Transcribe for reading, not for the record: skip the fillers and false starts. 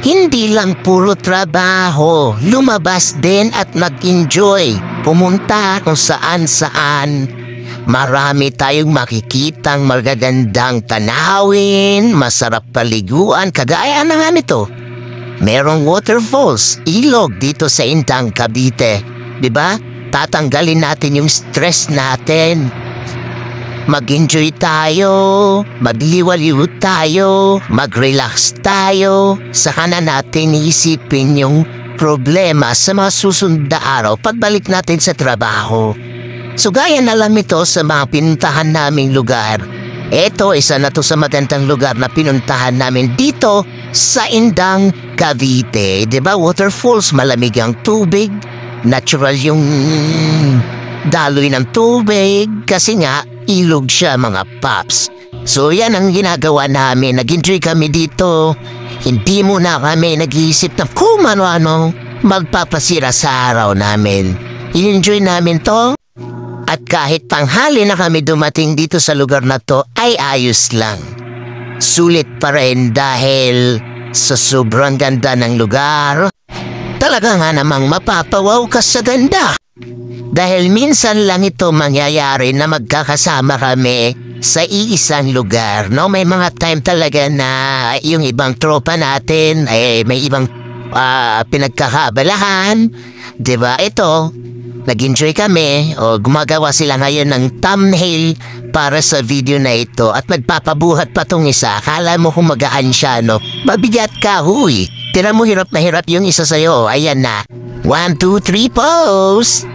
Hindi lang puro trabaho, lumabas din at mag-enjoy. Pumunta kung saan-saan. Marami tayong makikitang magagandang tanawin, masarap paliguan, kagaya na nga nito. Merong waterfalls, ilog dito sa Indang, Cavite. Diba? Tatanggalin natin yung stress natin. Mag-enjoy tayo, magliwaliw tayo, mag-relax tayo. Saka na natin iisipin yung problema sa mga susunod na araw pagbalik natin sa trabaho. So gaya na lang ito sa mga pinuntahan naming lugar. Ito, isa na to sa magandang lugar na pinuntahan namin dito sa Indang, Cavite. Diba? Waterfalls, malamig ang tubig, natural yung daloy ng tubig kasi nga ilog siya mga paps. So yan ang ginagawa namin, nag-enjoy kami dito. Hindi muna kami nag-iisip na kung ano-ano magpapasira sa araw namin. I-enjoy namin to. At kahit tanghali na kami dumating dito sa lugar na to ay ayos lang. Sulit pa rin dahil sa sobrang ganda ng lugar. Talaga nga namang mapapawaw ka sa ganda. Dahil minsan lang ito mangyayari na magkakasama kami sa iisang lugar. No? May mga time talaga na yung ibang tropa natin ay may ibang pinagkakabalahan. Diba? Ito, nag-enjoy kami o gumagawa sila ngayon ng thumbnail para sa video na ito at magpapabuhat pa tong isa. Akala mo kung magaan siya, no? Mabigat ka, huy. Tira mo hirap na hirap yung isa sa'yo. Ayan na. 1, 2, 3, pose!